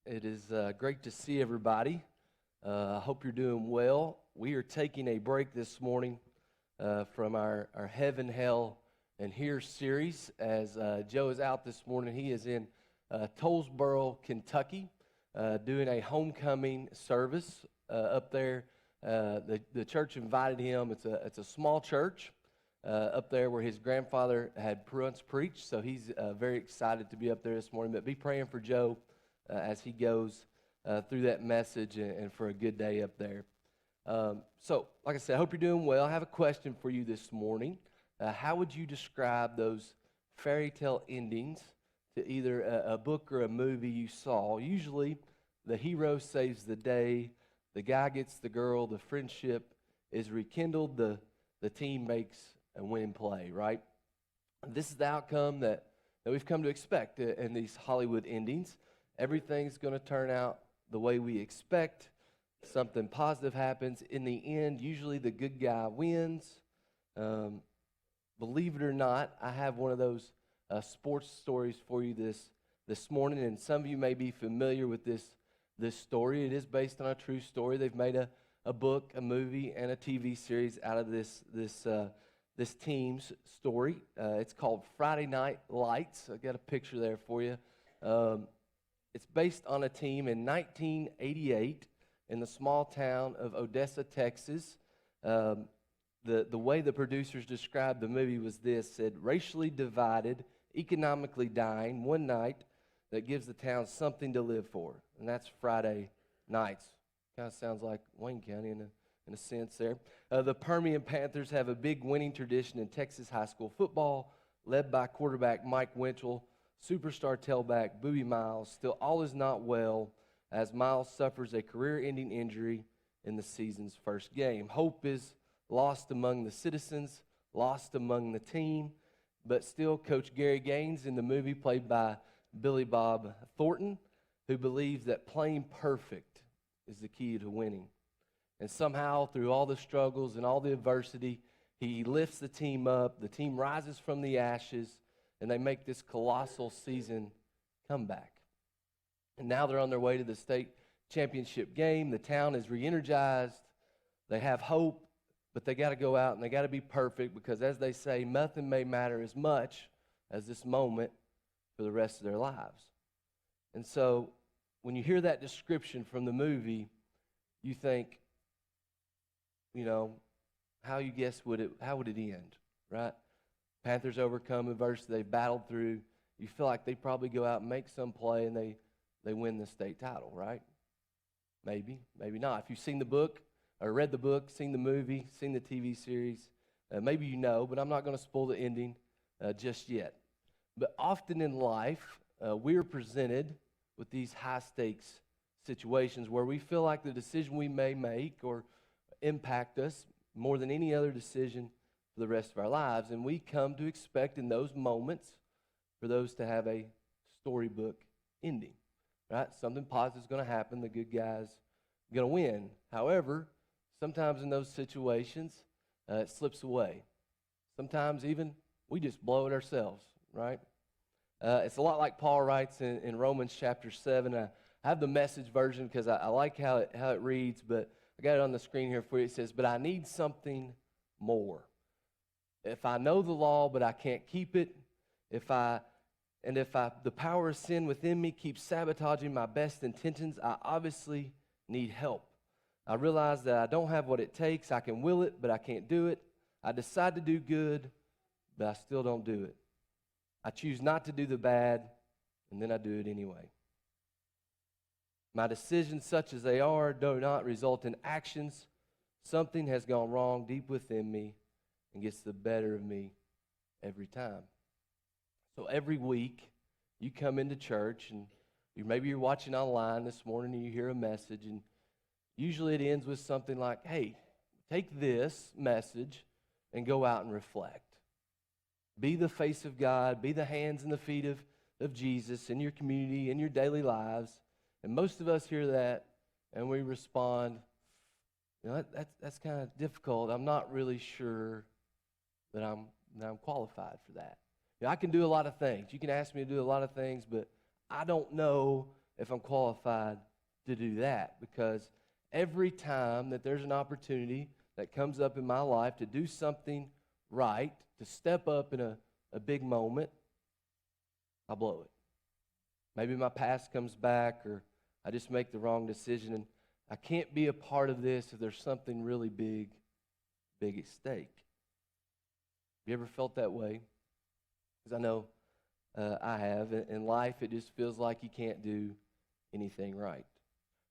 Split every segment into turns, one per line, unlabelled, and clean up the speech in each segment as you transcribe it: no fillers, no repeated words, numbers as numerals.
It is great to see everybody. I hope you're doing well. We are taking a break this morning from our Heaven, Hell, and Here series. As Joe is out this morning, he is in Tollsboro, Kentucky, doing a homecoming service up there. The church invited him. It's a small church up there where his grandfather had once preached, so he's very excited to be up there this morning. But be praying for Joe as he goes through that message and for a good day up there. So, like I said, I hope you're doing well. I have a question for you this morning. How would you describe those fairy tale endings to either a book or a movie you saw? Usually, the hero saves the day, the guy gets the girl, the friendship is rekindled, the team makes a winning play, right? This is the outcome that we've come to expect in these Hollywood endings. Everything's going to turn out the way we expect. Something positive happens. In the end, usually the good guy wins. Believe it or not, I have one of those sports stories for you this morning, and some of you may be familiar with this story. It is based on a true story. They've made a book, a movie, and a TV series out of this team's story. It's called Friday Night Lights. I got a picture there for you. It's based on a team in 1988 in the small town of Odessa, Texas. The way the producers described the movie was this: said, racially divided, economically dying, one night that gives the town something to live for, and that's Friday nights. Kind of sounds like Wayne County in a sense there. The Permian Panthers have a big winning tradition in Texas high school football, led by quarterback Mike Winchell, superstar tailback Boobie Miles. Still, all is not well as Miles suffers a career-ending injury in the season's first game. Hope is lost among the citizens, lost among the team, but still Coach Gary Gaines in the movie, played by Billy Bob Thornton, who believes that playing perfect is the key to winning. And somehow, through all the struggles and all the adversity, he lifts the team up, the team rises from the ashes, and they make this colossal season comeback. And now they're on their way to the state championship game. The town is re-energized. They have hope, but they got to go out and they got to be perfect because, as they say, nothing may matter as much as this moment for the rest of their lives. And so when you hear that description from the movie, you think, how you guess how would it end, right? Panthers overcome adversity. They battled through. You feel like they probably go out and make some play and they win the state title, right? Maybe, maybe not. If you've seen the book or read the book, seen the movie, seen the TV series, maybe you know, but I'm not going to spoil the ending just yet. But often in life, we are presented with these high-stakes situations where we feel like the decision we may make or impact us more than any other decision for the rest of our lives. And we come to expect in those moments for those to have a storybook ending, right? Something positive is going to happen. The good guy's going to win. However, sometimes in those situations, it slips away. Sometimes even we just blow it ourselves, right? It's a lot like Paul writes in Romans chapter 7. I have the Message version because I like how it reads, but I got it on the screen here for you. It says, but I need something more. If I know the law, but I can't keep it, if the power of sin within me keeps sabotaging my best intentions, I obviously need help. I realize that I don't have what it takes. I can will it, but I can't do it. I decide to do good, but I still don't do it. I choose not to do the bad, and then I do it anyway. My decisions, such as they are, do not result in actions. Something has gone wrong deep within me and gets the better of me every time. So every week, you come into church, and maybe you're watching online this morning, and you hear a message, and usually it ends with something like, hey, take this message and go out and reflect. Be the face of God, be the hands and the feet of Jesus in your community, in your daily lives. And most of us hear that, and we respond, that's kind of difficult. I'm not really sure that I'm qualified for that. I can do a lot of things. You can ask me to do a lot of things, but I don't know if I'm qualified to do that, because every time that there's an opportunity that comes up in my life to do something right, to step up in a big moment, I blow it. Maybe my past comes back, or I just make the wrong decision, and I can't be a part of this if there's something really big at stake. You ever felt that way? Because I know I have. In life, it just feels like you can't do anything right.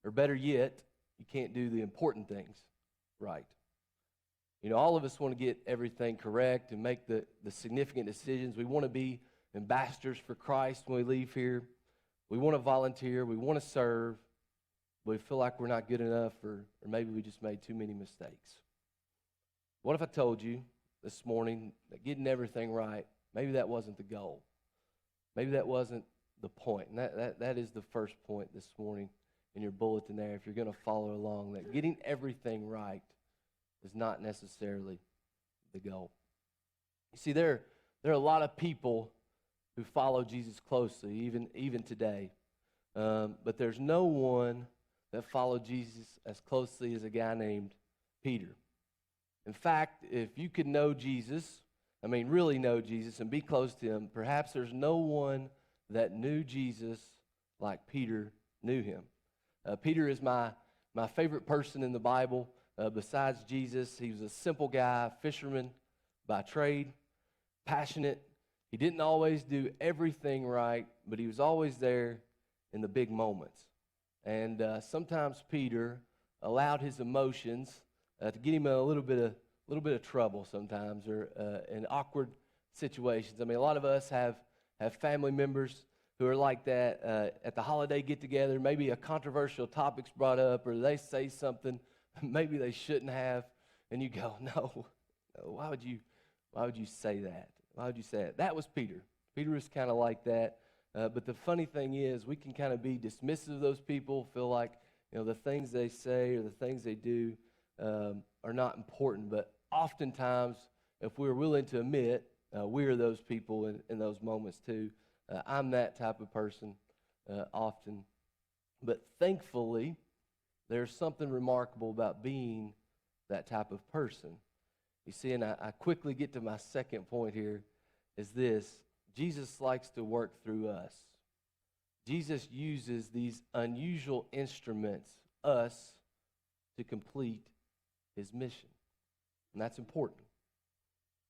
Or better yet, you can't do the important things right. You know, all of us want to get everything correct and make the significant decisions. We want to be ambassadors for Christ when we leave here. We want to volunteer. We want to serve. But we feel like we're not good enough, or maybe we just made too many mistakes. What if I told you this morning that getting everything right, maybe that wasn't the goal? Maybe that wasn't the point. And that is the first point this morning in your bulletin there, if you're going to follow along, that getting everything right is not necessarily the goal. You see, there are a lot of people who follow Jesus closely, even today. But there's no one that followed Jesus as closely as a guy named Peter. In fact, if you could know Jesus, really know Jesus and be close to him, perhaps there's no one that knew Jesus like Peter knew him. Peter is my favorite person in the Bible besides Jesus. He was a simple guy, fisherman by trade, passionate. He didn't always do everything right, but he was always there in the big moments. And sometimes Peter allowed his emotions to get him in a little bit of trouble sometimes, or in awkward situations. A lot of us have family members who are like that at the holiday get-together. Maybe a controversial topic's brought up, or they say something maybe they shouldn't have, and you go, no, why would you say that? Why would you say it? That was Peter. Peter was kind of like that. But the funny thing is, we can kind of be dismissive of those people, feel like the things they say or the things they do are not important. But oftentimes, if we're willing to admit, we are those people in those moments too. I'm that type of person often. But thankfully, there's something remarkable about being that type of person. You see, and I quickly get to my second point here, is this: Jesus likes to work through us. Jesus uses these unusual instruments, us, to complete his mission. And that's important.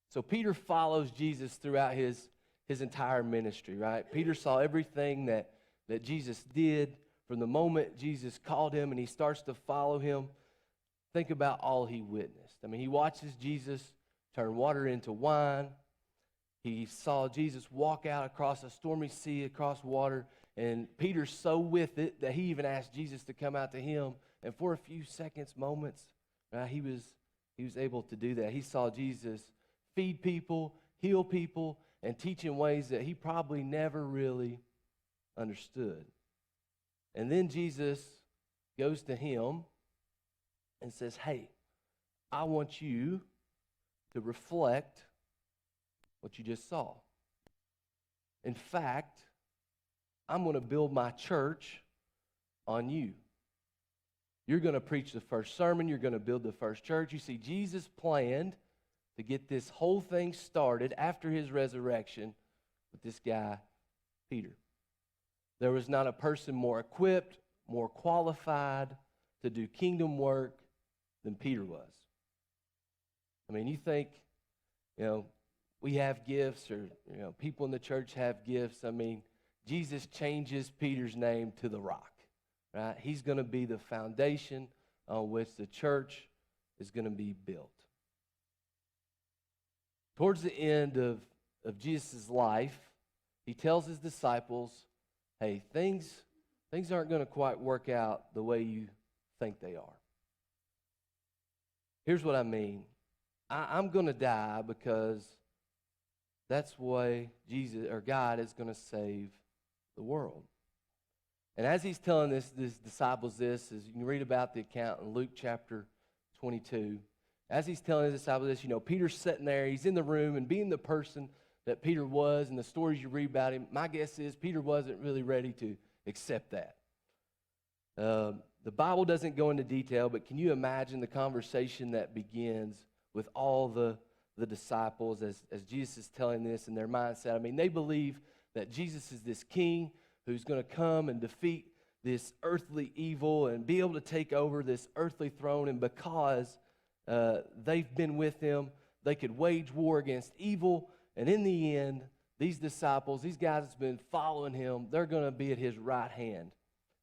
So Peter follows Jesus throughout his entire ministry, right? Peter saw everything that Jesus did from the moment Jesus called him and he starts to follow him. Think about all he witnessed. He watches Jesus turn water into wine. He saw Jesus walk out across a stormy sea, across water, and Peter's so with it that he even asked Jesus to come out to him. And for a few seconds, moments, he was able to do that. He saw Jesus feed people, heal people, and teach in ways that he probably never really understood. And then Jesus goes to him and says, hey, I want you to reflect what you just saw. In fact, I'm going to build my church on you. You're going to preach the first sermon. You're going to build the first church. You see, Jesus planned to get this whole thing started after his resurrection with this guy, Peter. There was not a person more equipped, more qualified to do kingdom work than Peter was. You think, we have gifts, or, people in the church have gifts. Jesus changes Peter's name to the Rock, right? He's going to be the foundation on which the church is going to be built. Towards the end of Jesus' life, he tells his disciples, hey, things aren't going to quite work out the way you think they are. Here's what I mean. I'm going to die because that's the way Jesus or God is going to save the world. And as he's telling his disciples this, as you can read about the account in Luke chapter 22, as he's telling his disciples this, Peter's sitting there, he's in the room, and being the person that Peter was and the stories you read about him, my guess is Peter wasn't really ready to accept that. The Bible doesn't go into detail, but can you imagine the conversation that begins with all the disciples as Jesus is telling this in their mindset? I mean, they believe that Jesus is this king who's going to come and defeat this earthly evil and be able to take over this earthly throne. And because they've been with him, they could wage war against evil. And in the end, these disciples, these guys that's been following him, they're going to be at his right hand.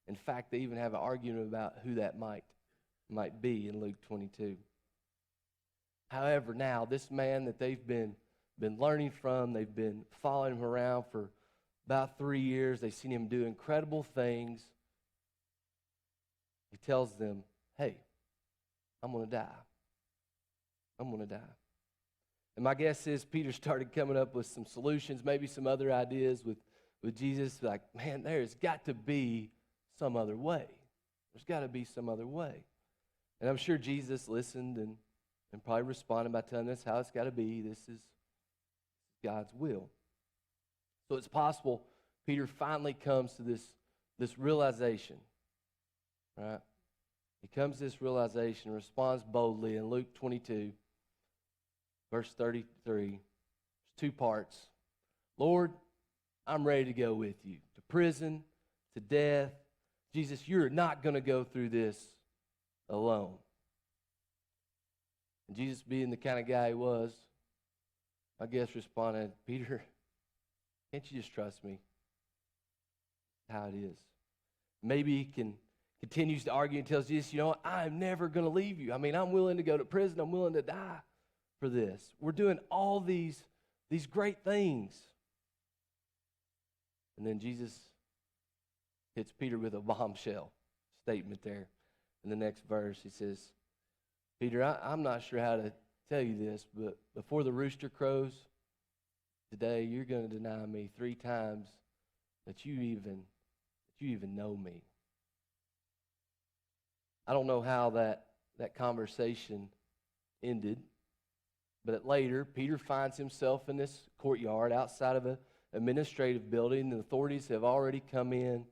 In fact, they even have an argument about who that might be in Luke 22. However, now, this man that they've been learning from, they've been following him around for about 3 years. They've seen him do incredible things. He tells them, hey, I'm going to die. I'm going to die. And my guess is Peter started coming up with some solutions, maybe some other ideas with Jesus. Like, man, there's got to be some other way. There's got to be some other way. And I'm sure Jesus listened and probably responded by telling us how it's got to be. This is God's will. So it's possible Peter finally comes to this realization, right? He comes to this realization, responds boldly in Luke 22, verse 33. There's 2 parts. Lord, I'm ready to go with you to prison, to death. Jesus, you're not going to go through this alone. And Jesus, being the kind of guy he was, I guess responded, Peter, can't you just trust me? How it is. Maybe he continues to argue and tells Jesus, you know what, I'm never going to leave you. I mean, I'm willing to go to prison. I'm willing to die for this. We're doing all these great things. And then Jesus hits Peter with a bombshell statement there. In the next verse, he says, Peter, I'm not sure how to tell you this, but before the rooster crows today, you're going to deny me 3 times that you even know me. I don't know how that conversation ended, but later, Peter finds himself in this courtyard outside of an administrative building. The authorities have already come in.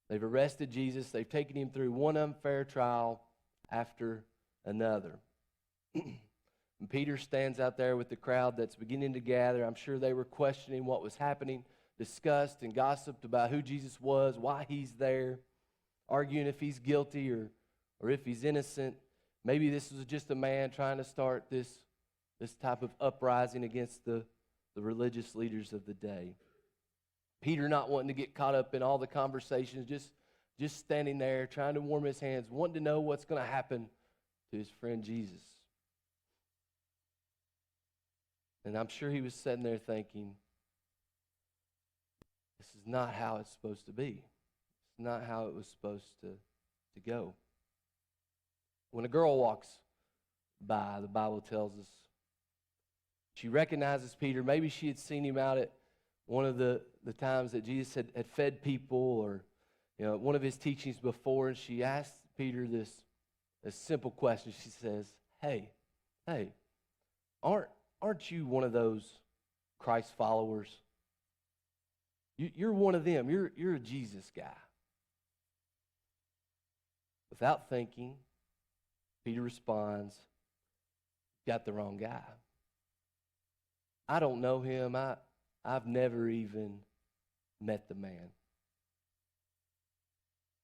They've arrested Jesus. They've taken him through one unfair trial after another. And Peter stands out there with the crowd that's beginning to gather. I'm sure they were questioning what was happening, discussed and gossiped about who Jesus was, why he's there, arguing if he's guilty or if he's innocent. Maybe this was just a man trying to start this type of uprising against the religious leaders of the day. Peter not wanting to get caught up in all the conversations, just standing there trying to warm his hands, wanting to know what's going to happen to his friend Jesus. And I'm sure he was sitting there thinking, this is not how it's supposed to be. It's not how it was supposed to go. When a girl walks by, the Bible tells us, she recognizes Peter. Maybe she had seen him out at one of the times that Jesus had fed people, or one of his teachings before, and she asked Peter this simple question. She says, hey, aren't you one of those Christ followers? You're one of them. You're a Jesus guy. Without thinking, Peter responds, got the wrong guy. I don't know him. I've never even met the man.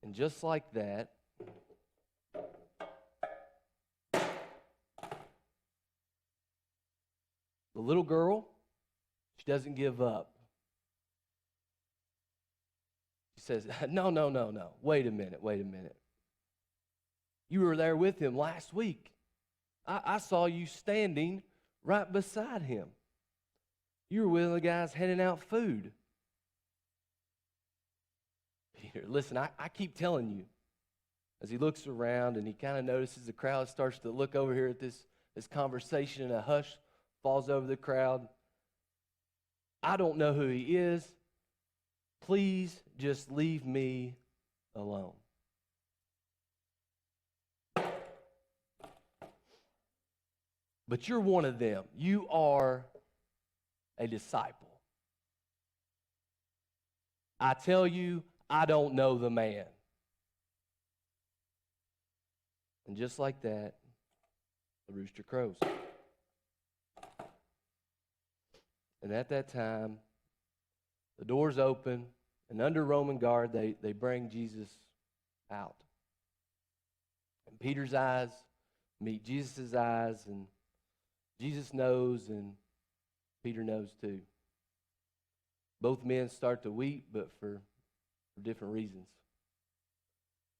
And just like that, the little girl, she doesn't give up. She says, no. Wait a minute. You were there with him last week. I saw you standing right beside him. You were with the guys handing out food. Peter, listen, I keep telling you. As he looks around and he kind of notices the crowd starts to look over here at this conversation, and a hush falls over the crowd. I don't know who he is. Please just leave me alone. But you're one of them. You are a disciple. I tell you, I don't know the man. And just like that, the rooster crows. And at that time, the doors open, and under Roman guard, they bring Jesus out. And Peter's eyes meet Jesus' eyes, and Jesus knows, and Peter knows too. Both men start to weep, but for different reasons.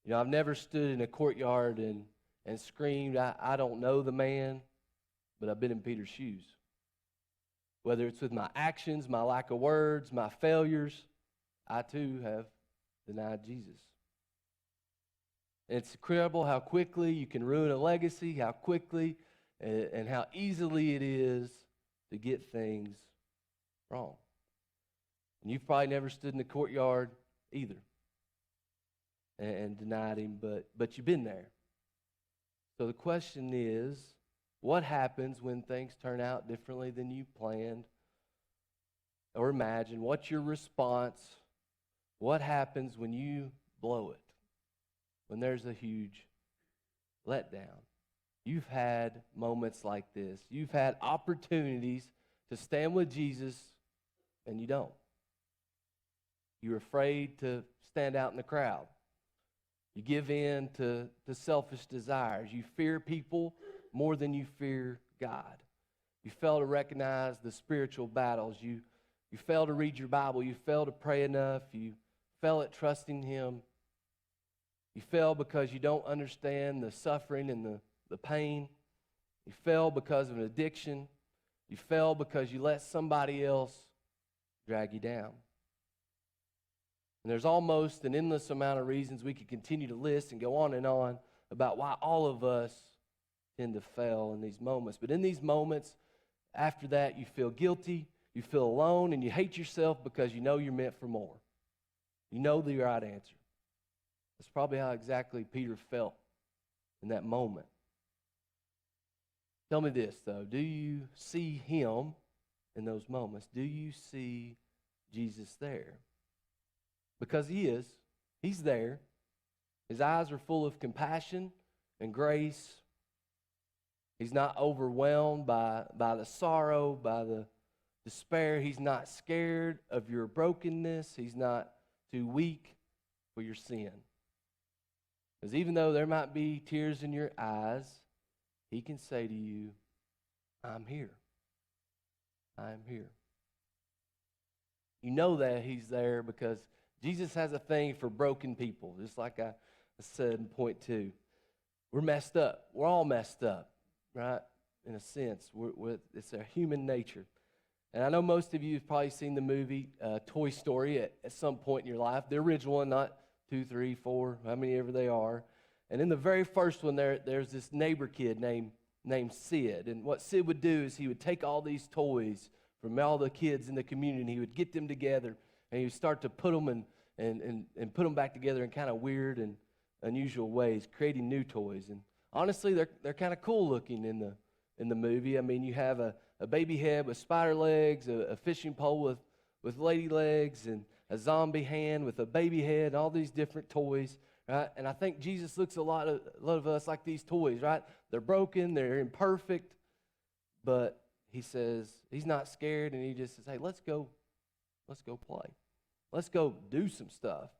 You know, I've never stood in a courtyard and screamed, I don't know the man, but I've been in Peter's shoes. Whether it's with my actions, my lack of words, my failures, I too have denied Jesus. And it's incredible how quickly you can ruin a legacy, how quickly and how easily it is to get things wrong. And you've probably never stood in the courtyard either and denied him, but you've been there. So the question is, what happens when things turn out differently than you planned or imagined? What's your response? What happens when you blow it? When there's a huge letdown? You've had moments like this. You've had opportunities to stand with Jesus, and you don't. You're afraid to stand out in the crowd. You give in to selfish desires. You fear people more than you fear God. You fail to recognize the spiritual battles. You fail to read your Bible. You fail to pray enough. You fail at trusting Him. You fail because you don't understand the suffering and the pain. You fail because of an addiction. You fail because you let somebody else drag you down. And there's almost an endless amount of reasons we could continue to list and go on about why all of us tend to fail in these moments. But in these moments, after that, you feel guilty, you feel alone, and you hate yourself because you know you're meant for more. You know the right answer. That's probably how exactly Peter felt in that moment. Tell me this, though. Do you see him in those moments? Do you see Jesus there? Because he is. He's there. His eyes are full of compassion and grace. He's not overwhelmed by the sorrow, by the despair. He's not scared of your brokenness. He's not too weak for your sin. Because even though there might be tears in your eyes, he can say to you, I'm here. I'm here. You know that he's there because Jesus has a thing for broken people, just like I said in point 2. We're messed up. We're all messed up, right? In a sense, it's our human nature. And I know most of you have probably seen the movie Toy Story at some point in your life. The original one, not 2, 3, 4, how many ever they are. And in the very first one, there's this neighbor kid named Sid. And what Sid would do is he would take all these toys from all the kids in the community, and he would get them together, and he would start to put them and put them back together in kind of weird and unusual ways, creating new toys. And honestly, they're kind of cool looking in the movie. I mean, you have a baby head with spider legs, a fishing pole with lady legs, and a zombie hand with a baby head, and all these different toys, right? And I think Jesus looks a lot of us like these toys, right? They're broken, they're imperfect, but he says he's not scared, and he just says, hey, let's go play. Let's go do some stuff,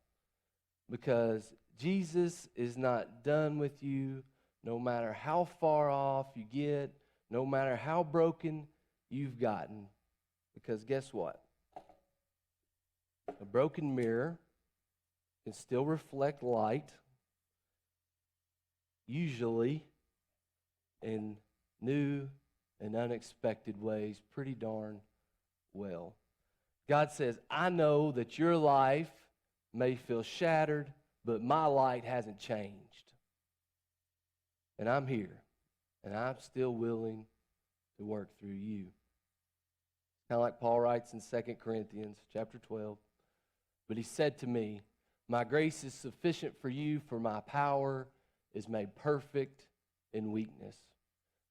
because Jesus is not done with you no matter how far off you get, no matter how broken you've gotten. Because guess what? A broken mirror can still reflect light, usually in new and unexpected ways, pretty darn well. God says, I know that your life may feel shattered, but my light hasn't changed. And I'm here, and I'm still willing to work through you. Kind of like Paul writes in 2 Corinthians chapter 12. But he said to me, my grace is sufficient for you, for my power is made perfect in weakness.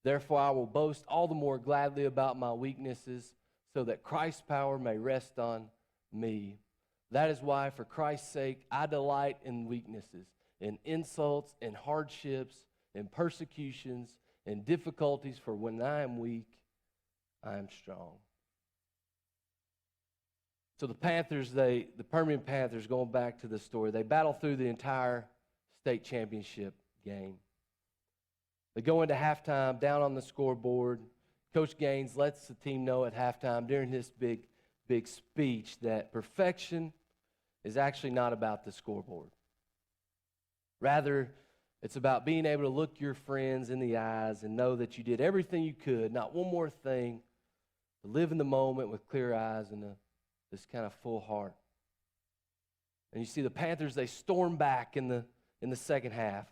Therefore I will boast all the more gladly about my weaknesses, so that Christ's power may rest on me. That is why, for Christ's sake, I delight in weaknesses, in insults, in hardships, in persecutions, in difficulties, for when I am weak, I am strong. So the Panthers, the Permian Panthers, going back to the story, they battle through the entire state championship game. They go into halftime, down on the scoreboard. Coach Gaines lets the team know at halftime during this big speech that perfection is actually not about the scoreboard. Rather, it's about being able to look your friends in the eyes and know that you did everything you could, not one more thing, to live in the moment with clear eyes and this kind of full heart. And you see the Panthers, they storm back in the second half.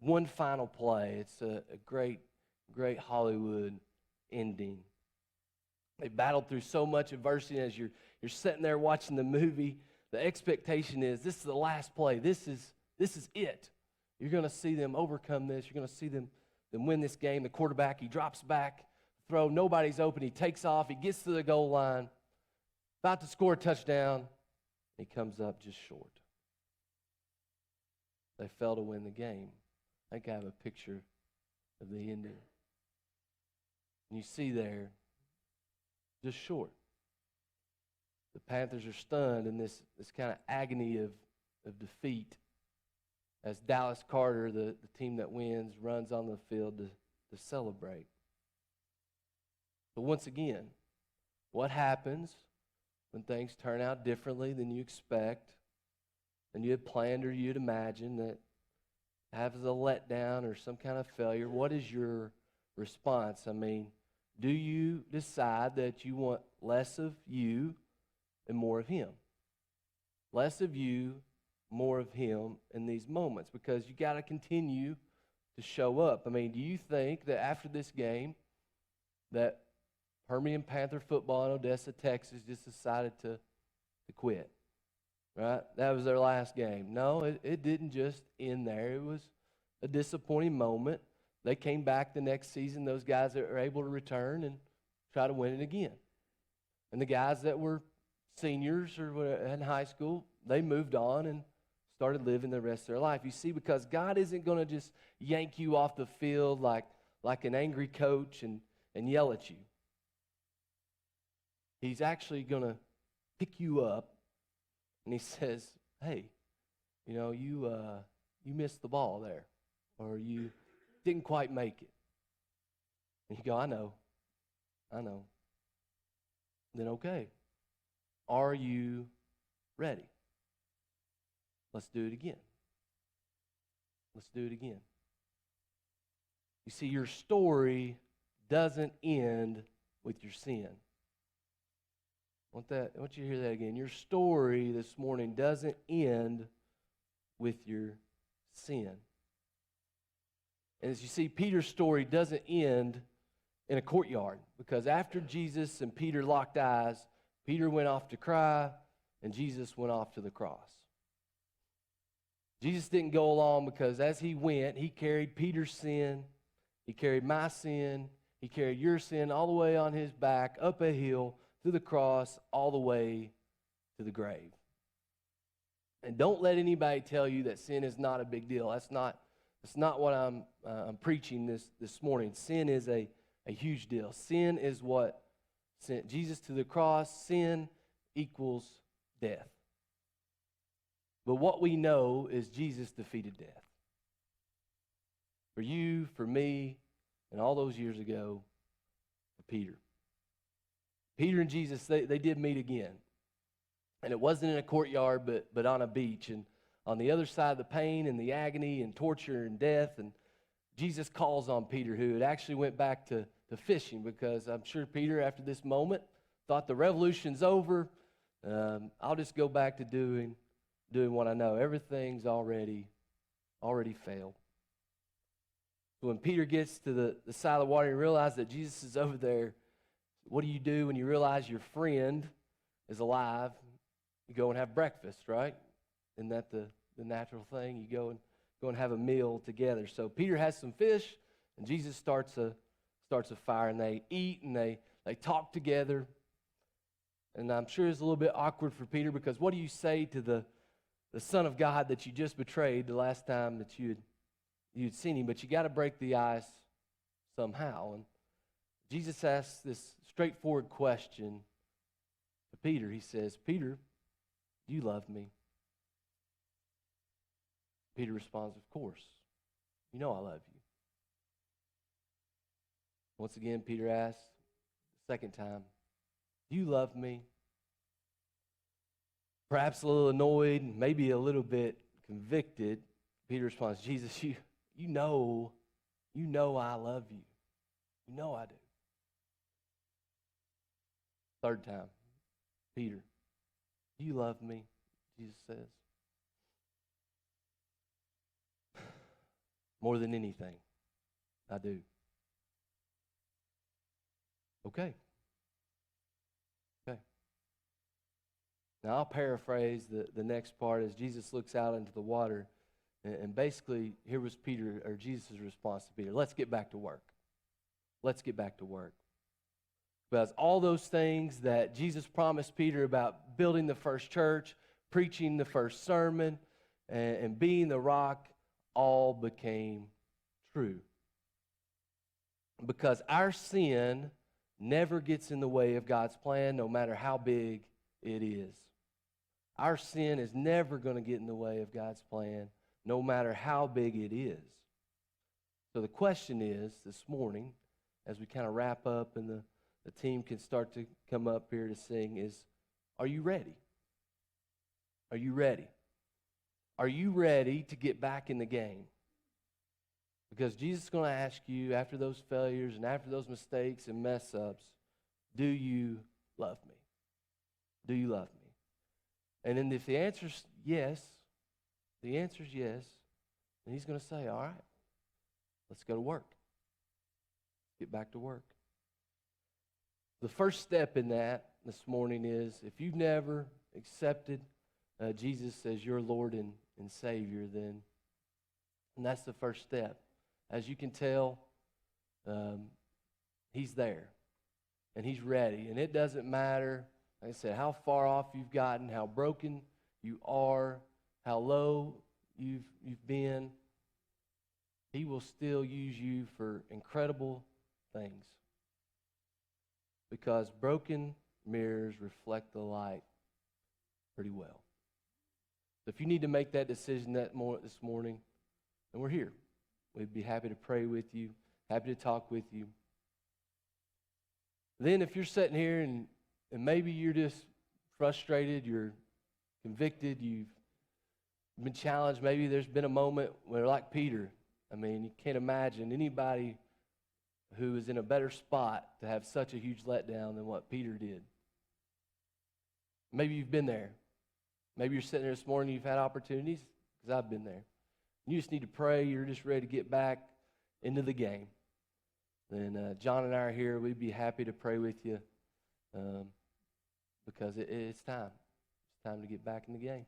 One final play. It's a great Hollywood ending. They battled through so much adversity. As you're sitting there watching the movie, the expectation is this is the last play. This is it. You're going to see them overcome this. You're going to see them win this game. The quarterback, he drops back, throw, nobody's open. He takes off. He gets to the goal line, about to score a touchdown. He comes up just short. They fail to win the game. I think I have a picture of the ending. And you see there, just short. The Panthers are stunned in this kind of agony of defeat as Dallas Carter, the team that wins, runs on the field to celebrate. But once again, what happens when things turn out differently than you expect, than you had planned or you'd imagined, that has a letdown or some kind of failure? What is your response? I mean, do you decide that you want less of you and more of him? Less of you, more of him in these moments, because you got to continue to show up. I mean, do you think that after this game that Permian Panther football in Odessa, Texas just decided to quit? Right? That was their last game. No, it didn't just end there. It was a disappointing moment. They came back the next season, those guys that were able to return and try to win it again. And the guys that were seniors or in high school, they moved on and started living the rest of their life. You see, because God isn't going to just yank you off the field like an angry coach and yell at you. He's actually going to pick you up, and he says, hey, you missed the ball there, or you didn't quite make it. And you go, I know. Then okay, are you ready? Let's do it again. You see, your story doesn't end with your sin. I want you to hear that again. Your story this morning doesn't end with your sin. And as you see, Peter's story doesn't end in a courtyard, because after Jesus and Peter locked eyes, Peter went off to cry, and Jesus went off to the cross. Jesus didn't go along because as he went, he carried Peter's sin, he carried my sin, he carried your sin all the way on his back, up a hill, through the cross, all the way to the grave. And don't let anybody tell you that sin is not a big deal. That's not what I'm preaching this morning. Sin is a huge deal. Sin is what sent Jesus to the cross. Sin equals death. But what we know is Jesus defeated death. For you, for me, and all those years ago, for Peter. Peter and Jesus, they did meet again. And it wasn't in a courtyard, but on a beach. And on the other side of the pain and the agony and torture and death, and Jesus calls on Peter, who had actually went back to fishing, because I'm sure Peter, after this moment, thought the revolution's over. I'll just go back to doing what I know. Everything's already failed. So when Peter gets to the side of the water and realizes that Jesus is over there, what do you do when you realize your friend is alive? You go and have breakfast, right? Isn't that the natural thing? You go and have a meal together. So Peter has some fish, and Jesus starts a fire, and they eat and they talk together. And I'm sure it's a little bit awkward for Peter, because what do you say to the Son of God that you just betrayed the last time that you you'd seen him, but you got to break the ice somehow. And Jesus asks this straightforward question to Peter. He says, Peter, do you love me? Peter responds, of course. You know I love you. Once again, Peter asks, the second time, do you love me? Perhaps a little annoyed, maybe a little bit convicted, Peter responds, Jesus, you know I love you. You know I do. Third time, Peter, do you love me? Jesus says. More than anything, I do. Okay. Now, I'll paraphrase the next part as Jesus looks out into the water. And basically, here was Peter, or Jesus' response to Peter. Let's get back to work. Let's get back to work. Because all those things that Jesus promised Peter about building the first church, preaching the first sermon, and being the rock, all became true. Because our sin never gets in the way of God's plan, no matter how big it is. Our sin is never going to get in the way of God's plan, no matter how big it is. So the question is, this morning, as we kind of wrap up and the team can start to come up here to sing, is, are you ready? Are you ready? Are you ready to get back in the game? Because Jesus is going to ask you, after those failures and after those mistakes and mess-ups, do you love me? Do you love me? And then if the answer's yes, then he's going to say, all right, let's go to work. Get back to work. The first step in that this morning is, if you've never accepted Jesus as your Lord and Savior, then and that's the first step. As you can tell, he's there, and he's ready. And it doesn't matter, like I said, how far off you've gotten, how broken you are, how low you've been. He will still use you for incredible things. Because broken mirrors reflect the light pretty well. So if you need to make that decision this morning, then we're here. We'd be happy to pray with you, happy to talk with you. Then if you're sitting here and maybe you're just frustrated, you're convicted, you've been challenged, maybe there's been a moment where, like Peter, I mean, you can't imagine anybody who is in a better spot to have such a huge letdown than what Peter did. Maybe you've been there. Maybe you're sitting there this morning, you've had opportunities, because I've been there. You just need to pray, you're just ready to get back into the game. Then John and I are here. We'd be happy to pray with you because it's time. It's time to get back in the game.